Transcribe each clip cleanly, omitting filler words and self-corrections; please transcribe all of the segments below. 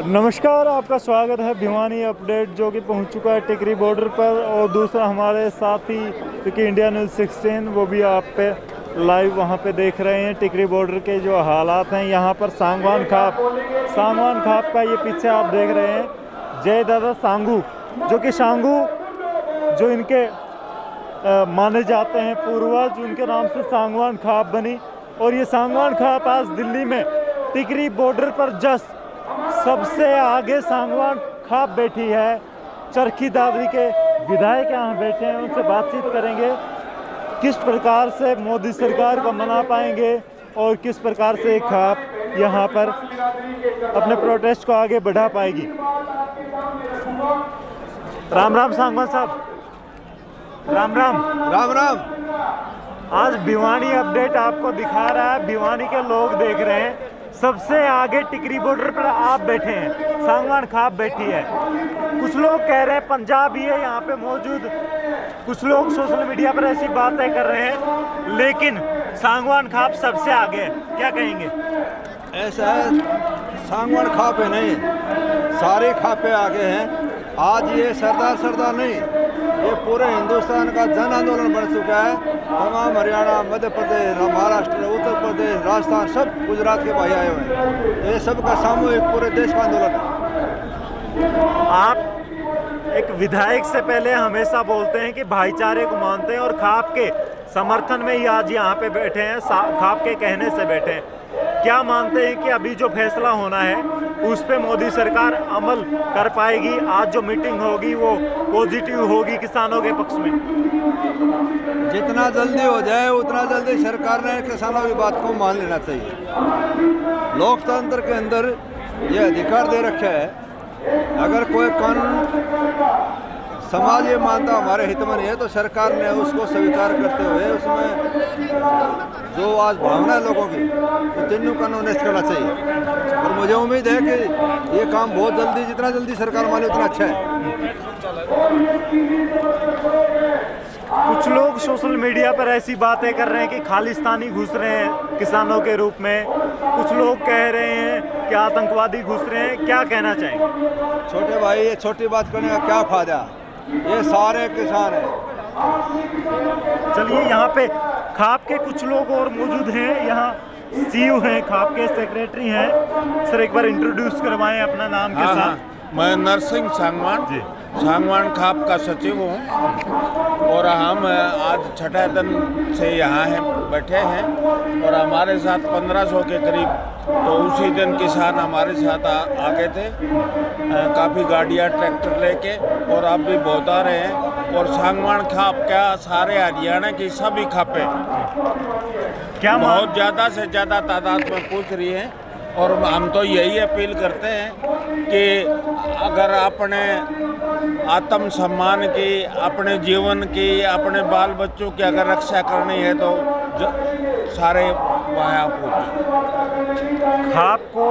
नमस्कार, आपका स्वागत है भिवानी अपडेट जो कि पहुंच चुका है टिकरी बॉर्डर पर। और दूसरा हमारे साथी क्योंकि इंडिया न्यूज़ 16 वो भी आप पे लाइव वहां पे देख रहे हैं टिकरी बॉर्डर के जो हालात हैं। यहां पर सांगवान खाप का ये पीछे आप देख रहे हैं जय दादा सांगू, जो कि सांगू जो इनके माने जाते हैं पूर्वज, उनके नाम से सांगवान खाप बनी। और ये सांगवान खाप आज दिल्ली में टिकरी बॉर्डर पर जस्ट सबसे आगे सांगवान खाप बैठी है। चरखी दादरी के विधायक यहाँ बैठे हैं, उनसे बातचीत करेंगे किस प्रकार से मोदी सरकार को मना पाएंगे और किस प्रकार से खाप यहाँ पर अपने प्रोटेस्ट को आगे बढ़ा पाएगी। राम राम सांगवान साहब। राम राम। राम राम। आज भिवानी अपडेट आपको दिखा रहा है, भिवानी के लोग देख रहे हैं। सबसे आगे टिकरी बॉर्डर पर आप बैठे हैं, सांगवान खाप बैठी है। कुछ लोग कह रहे हैं पंजाबी है यहाँ पे मौजूद, कुछ लोग सोशल मीडिया पर ऐसी बातें कर रहे हैं, लेकिन सांगवान खाप सबसे आगे है। क्या कहेंगे? ऐसा है, सांगवान खापे नहीं, सारे खापे आगे हैं। आज ये सरदार नहीं, ये पूरे हिंदुस्तान का जन आंदोलन बन चुका है। तमाम हरियाणा, मध्य प्रदेश, महाराष्ट्र, उत्तर प्रदेश, राजस्थान, सब गुजरात के भाई आए हुए हैं। ये सबका सामूहिक पूरे देश का आंदोलन है। आप एक विधायक से पहले हमेशा बोलते हैं कि भाईचारे को मानते हैं और खाप के समर्थन में ही आज यहाँ पे बैठे हैं, खाप के कहने से बैठे हैं। क्या मानते हैं कि अभी जो फैसला होना है उस पे मोदी सरकार अमल कर पाएगी? आज जो मीटिंग होगी वो पॉजिटिव होगी किसानों के पक्ष में? जितना जल्दी हो जाए उतना जल्दी सरकार ने किसानों की बात को मान लेना चाहिए। लोकतंत्र के अंदर ये अधिकार दे रखा है, अगर कोई कानून समाज ये मानता हमारे हित में नहीं है तो सरकार ने उसको स्वीकार करते हुए उसमें जो आज भावना है लोगों की तो तीनों कानून करना चाहिए। और मुझे उम्मीद है कि ये काम बहुत जल्दी, जितना जल्दी सरकार माने उतना अच्छा है। कुछ लोग सोशल मीडिया पर ऐसी बातें कर रहे हैं कि खालिस्तानी घुस रहे हैं किसानों के रूप में, कुछ लोग कह रहे हैं कि आतंकवादी घुस रहे हैं। क्या कहना चाहेंगे? छोटे भाई, ये छोटी बात करने का क्या फायदा, ये सारे किसान हैं। चलिए, यहाँ पे खाप के कुछ लोग और मौजूद हैं। यहाँ सीयू हैं, खाप के सेक्रेटरी हैं। सर एक बार इंट्रोड्यूस करवाएं अपना नाम के साथ। मैं नरसिंह सांगवान जी, सांगवान खाप का सचिव हूँ और हम आज छठा दिन से यहाँ हैं, बैठे हैं। और हमारे साथ 1500 के करीब तो उसी दिन किसान हमारे साथ आ गए थे, काफ़ी गाड़ियाँ ट्रैक्टर लेके, और अब भी बहुत आ रहे हैं। और सांगवान खाप क्या, सारे हरियाणा की सभी खापें क्या बहुत ज़्यादा से ज़्यादा तादाद में पूछ रही हैं। और हम तो यही अपील करते हैं कि अगर अपने आत्म सम्मान की, अपने जीवन की, अपने बाल बच्चों की अगर रक्षा करनी है तो सारे वहाँ पहुँचे। खाप को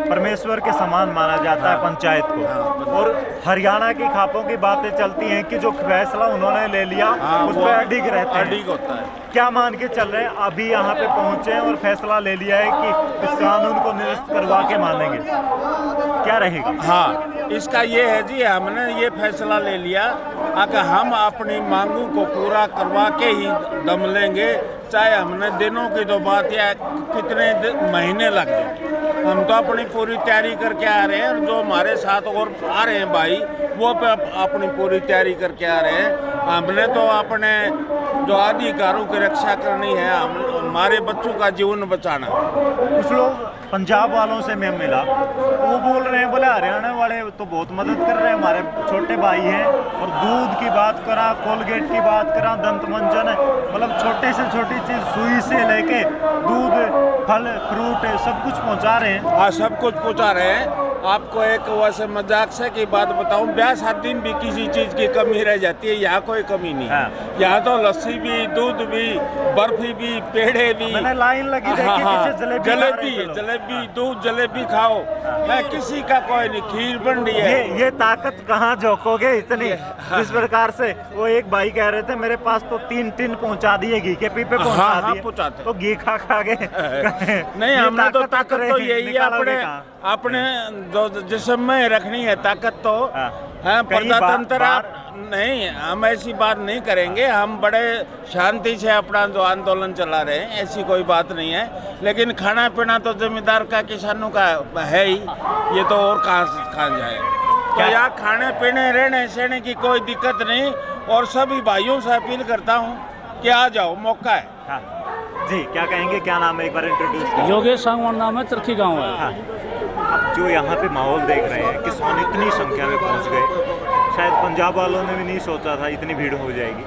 परमेश्वर के समान माना जाता है, पंचायत को। और हरियाणा की खापों की बातें चलती हैं कि जो फैसला उन्होंने ले लिया उस पर अडिग रहते हैं। अडिग होता है। क्या मान के चल रहे हैं? अभी यहाँ पे पहुँचे और फैसला ले लिया है कि इस कानून को निरस्त करवा के मानेंगे, क्या रहेगा? हाँ, इसका ये है जी, हमने ये फैसला ले लिया कि हम अपनी मांगों को पूरा करवा के ही दम लेंगे, चाहे हमने दिनों की तो बात या कितने महीने लग जाए। हम तो अपनी पूरी तैयारी करके आ रहे हैं, और जो हमारे साथ और आ रहे हैं भाई वो पे अपनी पूरी तैयारी करके आ रहे हैं। हमने तो अपने जो अधिकारों की रक्षा करनी है, हमारे बच्चों का जीवन बचाना। कुछ लोग पंजाब वालों से मैं मिला, वो बोल रहे हैं, बोले हरियाणा वाले तो बहुत मदद कर रहे हैं, हमारे छोटे भाई हैं। और दूध की बात करा, कोलगेट की बात करा, दंत मंजन, मतलब छोटे से छोटी चीज़, सुई से लेके दूध, फल फ्रूट सब कुछ पहुंचा रहे हैं। हाँ, सब कुछ पहुंचा रहे हैं। आपको एक वैसे मजाक से की बात बताऊं, ब्याह शादी में भी किसी चीज़ की कमी रह जाती है, यहाँ कोई कमी नहीं है। यहाँ तो लस्सी भी, दूध भी, बर्फी भी, पेड़े भी। मैंने लाइन लगी देखी, पीछे जलेबी, दूध, जलेबी खाओ। मैं किसी का कोई नहीं, खीर बन रही है। ये ताकत कहाँ झोंकोगे इतनी? जिस प्रकार से वो एक भाई कह रहे थे, मेरे पास तो 3 टिन पहुँचा दिए घी के, पीपे पहुँचा दिए, तो घी खा के नहीं, हमने तो ताकत तो यही है, अपने जो जिस्म में रखनी है ताकत तो हाँ। है। कहीं प्रजातंत्र आप नहीं, हम ऐसी बात नहीं करेंगे। हम बड़े शांति से अपना जो आंदोलन चला रहे हैं, ऐसी कोई बात नहीं है। लेकिन खाना पीना तो जमींदार का, किसानों का है ही, ये तो और कहाँ जाए। तो यहाँ खाने पीने रहने सहने की कोई दिक्कत नहीं। और सभी भाइयों से अपील करता हूँ कि आ जाओ, मौका है। हाँ जी, क्या कहेंगे, क्या नाम है, एक बार इंट्रोड्यूस करें। योगेश सांगवान नाम है, चरखी गांव है। हाँ, अब जो यहाँ पे माहौल देख रहे हैं, किसान इतनी संख्या में पहुँच गए, शायद पंजाब वालों ने भी नहीं सोचा था इतनी भीड़ हो जाएगी,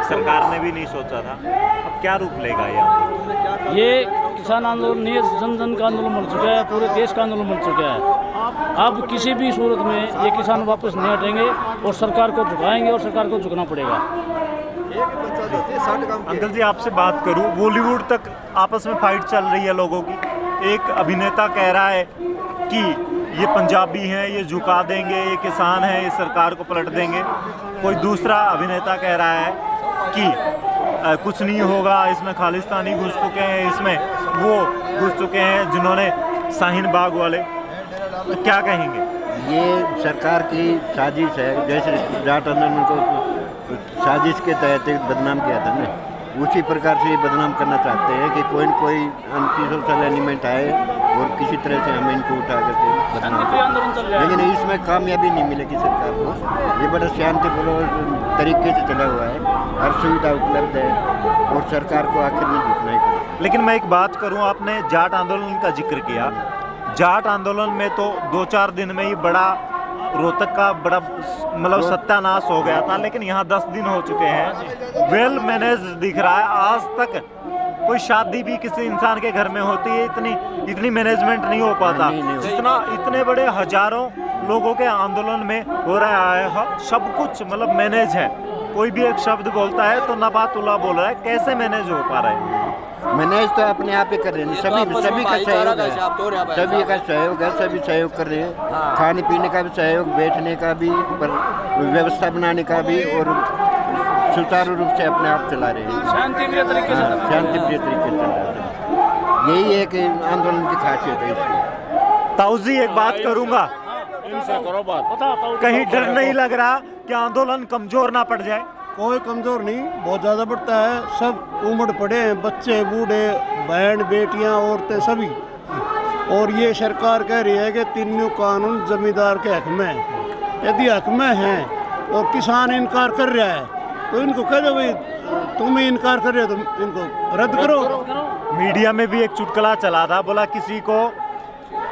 सरकार ने भी नहीं सोचा था। अब क्या रूप लेगा यहाँ? ये किसान आंदोलन नहीं है, जन जन का आंदोलन बन चुका है, पूरे देश का आंदोलन बन चुका है। अब किसी भी सूरत में ये किसान वापस नहीं हटेंगे और सरकार को झुकाएंगे और सरकार को झुकना पड़ेगा। अंकल जी, आपसे बात करूं, बॉलीवुड तक आपस में फाइट चल रही है लोगों की। एक अभिनेता कह रहा है कि ये पंजाबी हैं, ये झुका देंगे, ये किसान हैं, ये सरकार को पलट देंगे। कोई दूसरा अभिनेता कह रहा है कि कुछ नहीं होगा, इसमें खालिस्तानी घुस चुके हैं, इसमें वो घुस चुके हैं जिन्होंने शाहीन बाग वाले। तो क्या कहेंगे? ये सरकार की साजिश है। जैसे जाट आंदोलन को साजिश के तहत बदनाम किया था ना, उसी प्रकार से ये बदनाम करना चाहते हैं कि कोई न कोई एंटी सोशल एलिमेंट आए और किसी तरह से हम इनको उठा करके बदनाम करें। लेकिन इसमें कामयाबी नहीं मिलेगी सरकार को। ये बड़ा शांतिपूर्ण तरीके से चला हुआ है, हर सुविधा उपलब्ध है और सरकार को आखिर में झुकना ही पड़ेगा। लेकिन मैं एक बात करूं, आपने जाट आंदोलन का जिक्र किया। जाट आंदोलन में तो 2-4 दिन में ही बड़ा रोहतक का बड़ा मतलब सत्यानाश हो गया था, लेकिन यहाँ 10 दिन हो चुके हैं। वेल मैनेज दिख रहा है। आज तक कोई शादी भी किसी इंसान के घर में होती है, इतनी मैनेजमेंट नहीं हो पाता जितना इतने बड़े हजारों लोगों के आंदोलन में हो रहा है। सब कुछ मतलब मैनेज है। कोई भी एक शब्द बोलता है तो नबातुल्ला बोल रहा है। कैसे मैनेज हो पा रहा है? मैनेज तो अपने आप ही कर रहे हैं, सभी का सहयोग है, सभी का सहयोग है, सभी सहयोग कर रहे हैं। खाने पीने का भी सहयोग, बैठने का भी, पर व्यवस्था बनाने का भी, और सुचारू रूप से अपने आप चला रहे हैं। शांतिप्रिय तरीके से शांतिप्रिय तरीके से चल रहा है। यही एक आंदोलन की खासियत है इसकी। ताऊजी, एक बात करूंगा, इनसे करो बात। कहीं डर नहीं लग रहा कि आंदोलन कमजोर ना पड़ जाए? कोई कमज़ोर नहीं, बहुत ज़्यादा बढ़ता है। सब उमड़ पड़े हैं, बच्चे बूढ़े, बहन बेटियां, औरतें सभी। और ये सरकार कह रही है कि तीनों कानून जमींदार के हक में है। यदि हक में हैं और किसान इनकार कर रहा है तो इनको कह दो भाई, तुम ही इनकार कर रहे हो तो इनको रद्द करो। मीडिया में भी एक चुटकुला चला था, बोला किसी को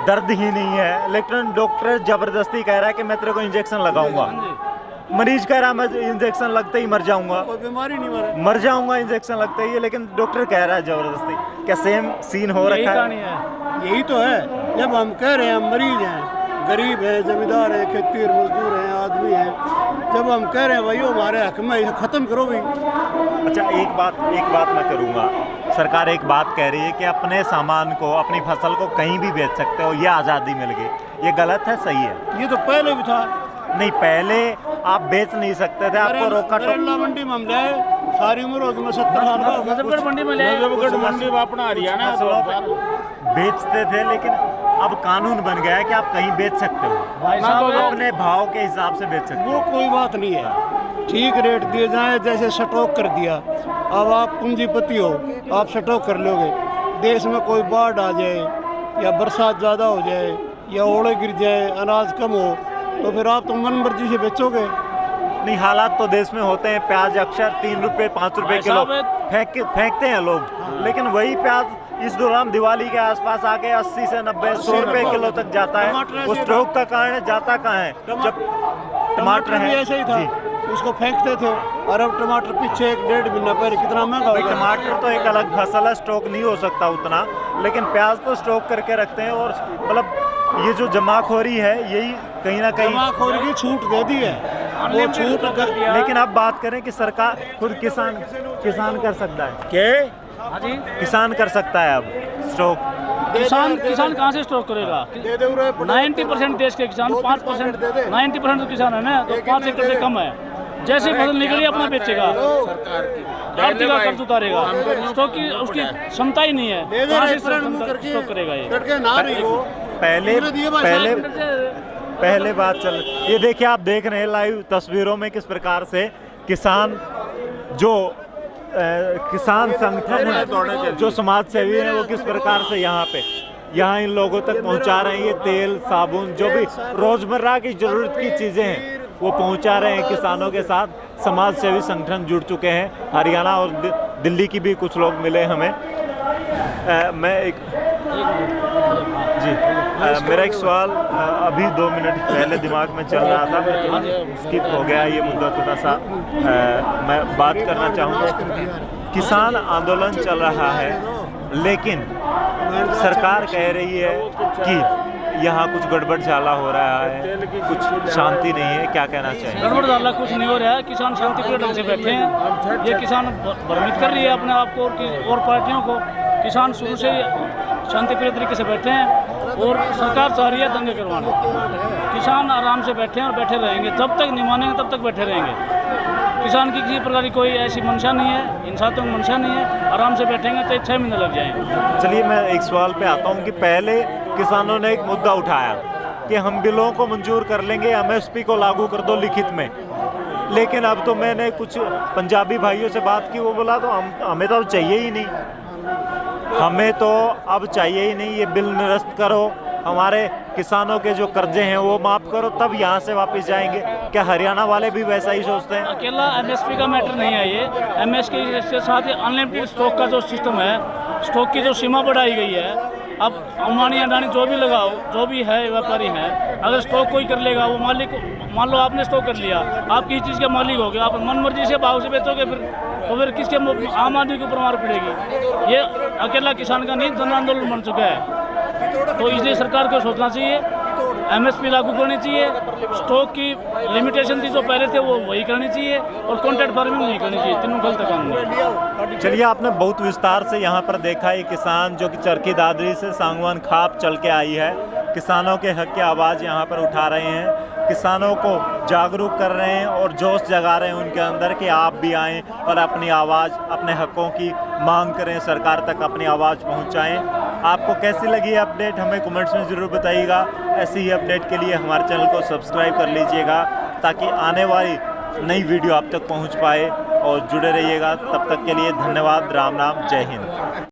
दर्द ही नहीं है, लेकिन डॉक्टर जबरदस्ती कह रहा है कि मैं तेरे को इंजेक्शन लगाऊंगा। मरीज कह रहा मैं इंजेक्शन लगते ही मर जाऊंगा, कोई बीमारी नहीं मर जाऊंगा इंजेक्शन लगते ही, लेकिन डॉक्टर कह रहा है जबरदस्ती। क्या सेम सीन हो रखा है? यही तो है। जब हम कह रहे हैं हम मरीज हैं, गरीब हैं, जमींदार हैं, खेती और मजदूर हैं, आदमी हैं, जब हम कह रहे हैं भाई हमारे हक में, इसे ख़त्म करो भाई। अच्छा, एक बात मैं करूँगा। सरकार एक बात कह रही है कि अपने सामान को, अपनी फसल को कहीं भी बेच सकते हो, ये आज़ादी मिल गई। ये गलत है, सही है? ये तो पहले भी था। नहीं, पहले आप बेच नहीं सकते थे, आपको रोका नरेला मंडी में हम जाए, सारी उम्र हो गई, मैं 70 साल का हो गया। नजफगढ़ मंडी में ले, नजफगढ़ मंडी में अपना हरियाणा बेचते थे, लेकिन अब कानून बन गया है कि आप कहीं बेच सकते हो, भाई साहब अपने भाव के हिसाब से बेच सकते वो हो। कोई बात नहीं है, ठीक रेट दिए जाए। जैसे स्टॉक कर दिया, अब आप पूंजीपति हो, आप स्टॉक कर लोगे। देश में कोई बाढ़ आ जाए या बरसात ज़्यादा हो जाए या ओले गिर जाए, अनाज कम हो, तो फिर आप तो मन मर्जी से बेचोगे। नहीं, हालात तो देश में होते हैं। प्याज अक्सर 3 रुपये 5 रुपये किलो फेंकते हैं लोग, लेकिन वही प्याज इस दौरान दिवाली के आसपास आके 80 से 90 100 रुपये किलो तक जाता है। वो स्टॉक का कारण जाता कहाँ है? जब टमाटर भी है ऐसे ही था, उसको फेंकते थे। और अब टमाटर पीछे 1-1.5 महीना पहले कितना महंगा हो गया। टमाटर तो एक अलग फसल है, स्टॉक नहीं हो सकता उतना, लेकिन प्याज तो स्टॉक करके रखते हैं। और मतलब ये जो जमाखोरी है, यही कहीं ना कहीं जमाखोरी की छूट दे दी है, वो छूट लेकिन अब बात करें कि सरकार खुद किसान कर सकता है के हाँ जी, किसान कर सकता है अब स्टॉक। किसान कहाँ से स्टॉक करेगा? 90% देश के किसान, 5% 90% तो किसान है ना, तो 5 एकड़ से कम है। जैसे फसल निकली अपना बेचेगा, आर्थिक का कर्ज उतारेगा। स्टॉक की उसकी क्षमता ही नहीं है, कहाँ से स्टॉक करेगा ये? पहले बात चल, ये देखिए आप देख रहे हैं लाइव तस्वीरों में किस प्रकार से किसान जो किसान संगठन है, जो समाज सेवी है, वो किस प्रकार से यहाँ इन लोगों तक पहुँचा रहे हैं। ये तेल, साबुन, जो भी रोजमर्रा की जरूरत की चीज़ें हैं वो पहुँचा रहे हैं किसानों के साथ। समाज सेवी संगठन जुड़ चुके हैं, हरियाणा और दिल्ली की भी कुछ लोग मिले हमें। मेरा एक सवाल अभी 2 मिनट पहले दिमाग में चल रहा था, स्किप हो गया ये मुद्दा थोड़ा सा। मैं बात करना चाहूँगा, किसान आंदोलन चल रहा है लेकिन सरकार कह रही है कि यहाँ कुछ गड़बड़ झाला हो रहा है, कुछ शांति नहीं है, क्या कहना चाहिए? गड़बड़ झाला कुछ नहीं हो रहा है, किसान शांतिपूर्ण ढंग से बैठे हैं। ये किसान भ्रमित कर रही है अपने आप को और पार्टियों को। किसान शुरू से शांतिप्रिय तरीके से बैठे हैं और सरकार चाह रही है दंगे करवाना। किसान आराम से बैठे हैं और बैठे रहेंगे, जब तक नहीं मानेंगे तब तक बैठे रहेंगे। किसान की किसी प्रकार की कोई ऐसी मंशा नहीं है, इंसानों की मंशा नहीं है, आराम से बैठेंगे चाहे 6 महीने लग जाएं। चलिए मैं एक सवाल पे आता हूँ कि पहले किसानों ने एक मुद्दा उठाया कि हम बिलों को मंजूर कर लेंगे, MSP को लागू कर दो लिखित में। लेकिन अब तो मैंने कुछ पंजाबी भाइयों से बात की, वो बोला तो हमें तो चाहिए ही नहीं, हमें तो अब चाहिए ही नहीं, ये बिल निरस्त करो, हमारे किसानों के जो कर्जे हैं वो माफ़ करो, तब यहाँ से वापस जाएंगे। क्या हरियाणा वाले भी वैसा ही सोचते हैं? अकेला MSP का मैटर नहीं है ये, MSP के साथ अनलिमिटेड स्टॉक का जो सिस्टम है, स्टॉक की जो सीमा बढ़ाई गई है। अब अंबानी अडानी जो भी लगाओ, जो भी है व्यापारी है, अगर स्टॉक कोई कर लेगा, वो मालिक, मान लो आपने स्टॉक कर लिया, आप किसी चीज़ के मालिक हो गए, आप मन मर्जी से भाव से बेचोगे फिर किसके आम आदमी के ऊपर मार पड़ेगी। ये अकेला किसान का नहीं, जन आंदोलन बन चुका है। तो इसलिए सरकार को सोचना चाहिए, MSP लागू करनी चाहिए, स्टॉक की लिमिटेशन थी जो पहले थे वो वही करनी चाहिए, और कॉन्ट्रैक्ट फार्मिंग नहीं करनी चाहिए। तीनों गलत काम है। चलिए आपने बहुत विस्तार से यहाँ पर देखा है किसान जो कि चरखी दादरी से सांगवान खाप चल के आई है, किसानों के हक की आवाज़ यहाँ पर उठा रहे हैं, किसानों को जागरूक कर रहे हैं और जोश जगा रहे हैं उनके अंदर कि आप भी आएँ और अपनी आवाज़, अपने हकों की मांग करें, सरकार तक अपनी आवाज़ पहुँचाएँ। आपको कैसी लगी ये अपडेट हमें कमेंट्स में ज़रूर बताइएगा। ऐसी ही अपडेट के लिए हमारे चैनल को सब्सक्राइब कर लीजिएगा ताकि आने वाली नई वीडियो आप तक पहुंच पाए, और जुड़े रहिएगा। तब तक के लिए धन्यवाद, राम नाम, जय हिंद।